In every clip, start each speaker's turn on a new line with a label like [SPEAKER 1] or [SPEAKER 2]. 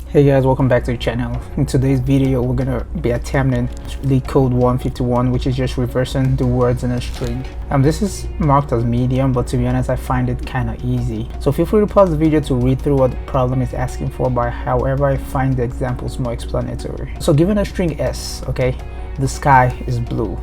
[SPEAKER 1] Hey guys, welcome back to the channel. In today's video we're gonna be attempting LeetCode 151, which is just reversing the words in a string. This is marked as medium, but to be honest I find it kind of easy, so feel free to pause the video to read through what the problem is asking for, but however I find the examples more explanatory. So given a string s, okay, the sky is blue,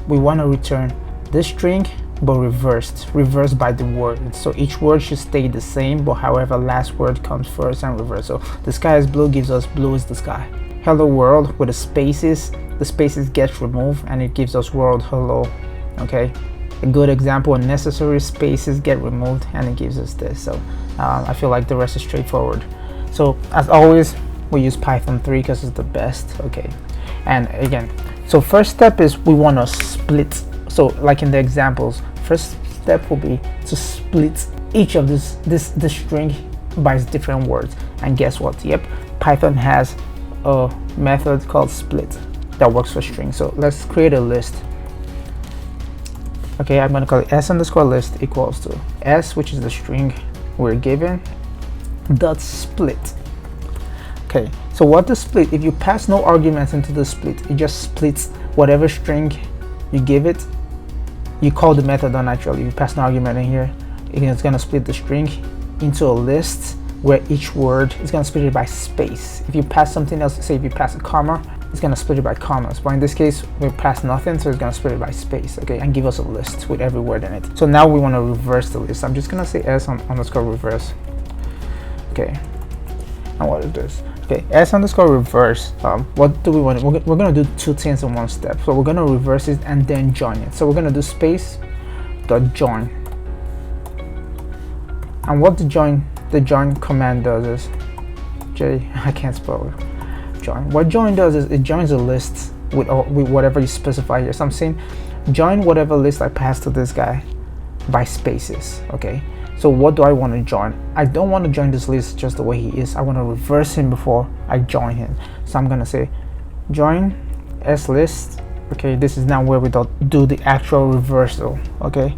[SPEAKER 1] we want to return this string but reversed by the word. So each word should stay the same, but however last word comes first and reverse. So the sky is blue gives us blue is the sky. Hello world with the spaces gets removed and it gives us world hello. Okay, a good example, unnecessary spaces get removed and it gives us this. So I feel like the rest is straightforward. So as always we use Python 3 because it's the best. Okay, and again, so first step is we want to split. So like in the examples, first step will be to split each of this string by its different words. And guess what? Yep, Python has a method called split that works for strings. So let's create a list. Okay, I'm going to call it s_list equals to s, which is the string we're given, dot split. Okay, so what the split, if you pass no arguments into the split, it just splits whatever string you give it. You call the method unnaturally, you pass an argument in here, it's going to split the string into a list where each word is going to split it by space. If you pass something else, say if you pass a comma, it's going to split it by commas, but in this case we pass nothing, so it's going to split it by space. Okay, and give us a list with every word in it. So now we want to reverse the list. I'm just going to say s_reverse. Okay, and what is this? Okay, s_reverse. What do we want? We're going to do two things in one step. So we're going to reverse it and then join it. So we're going to do space dot join. And what the join command does is I can't spell it. Join. What join does is it joins a list with whatever you specify here. So I'm saying join whatever list I pass to this guy by spaces. Okay. So what do I want to join? I don't want to join this list just the way he is. I want to reverse him before I join him. So I'm going to say join slist. Okay, this is now where we do the actual reversal. Okay,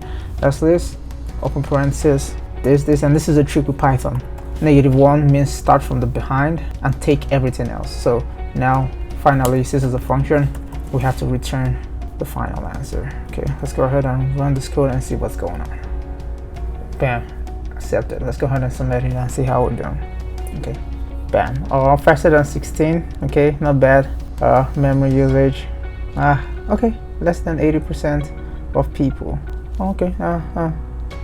[SPEAKER 1] slist, open parenthesis, this, and this is a trick with Python. -1 means start from the behind and take everything else. So now finally, since it's a function, we have to return the final answer. Okay, let's go ahead and run this code and see what's going on. Bam, accepted. Let's go ahead and submit it and see how we're doing. Okay, bam. Faster than 16. Okay, not bad. Memory usage, okay, less than 80% of people. Okay,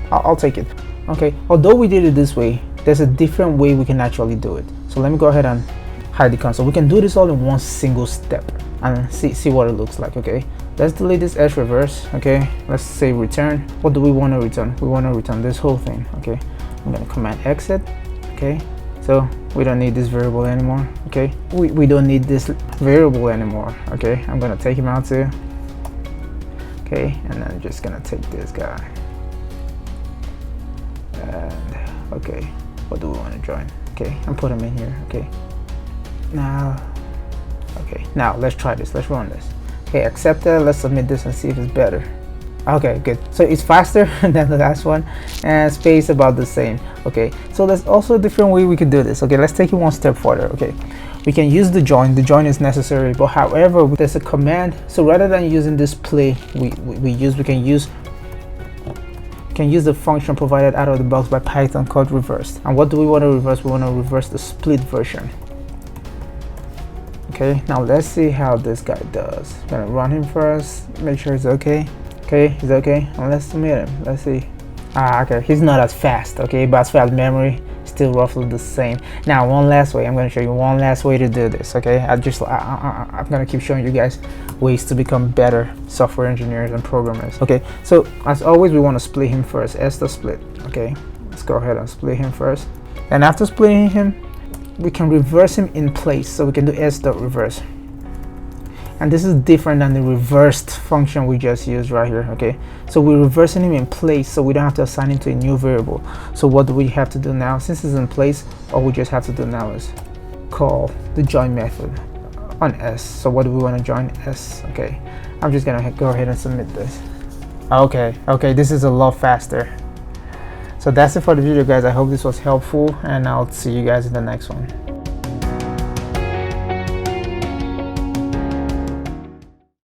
[SPEAKER 1] I'll take it. Okay, although we did it this way, there's a different way we can actually do it. So let me go ahead and hide the console. We can do this all in one single step and see what it looks like. Okay, let's delete this s reverse. Okay, let's say return. What do we want to return? We want to return this whole thing. Okay, I'm going to command exit. Okay, so we don't need this variable anymore. Okay, we don't need this variable anymore. Okay, I'm going to take him out too. Okay, and then I'm just going to take this guy. And okay, what do we want to join? Okay, and put him in here. Okay, now let's try this. Let's run this. Okay, accepted. Let's submit this and see if it's better. Okay, good. So it's faster than the last one, and space about the same. Okay, so there's also a different way we could do this. Okay, let's take it one step further. Okay, we can use the join. The join is necessary, but however, there's a command. So rather than using this play, we can use the function provided out of the box by Python called reverse. And what do we want to reverse? We want to reverse the split version. Okay, now let's see how this guy does. Gonna run him first, make sure it's okay. Okay, he's okay, and let's submit him. Let's see. Okay, he's not as fast. Okay, but as far as memory, still roughly the same. Now one last way, I'm going to show you one last way to do this. Okay, I'm going to keep showing you guys ways to become better software engineers and programmers. Okay, so as always we want to split him first. s_split. Okay, let's go ahead and split him first, and after splitting him we can reverse him in place. So we can do s.reverse, and this is different than the reversed function we just used right here. Okay, so we're reversing him in place, so we don't have to assign him to a new variable. So what do we have to do now? Since it's in place, all we just have to do now is call the join method on s. So what do we want to join? S. Okay, I'm just gonna go ahead and submit this. Okay, this is a lot faster. So that's it for the video, guys. I hope this was helpful, and I'll see you guys in the next one.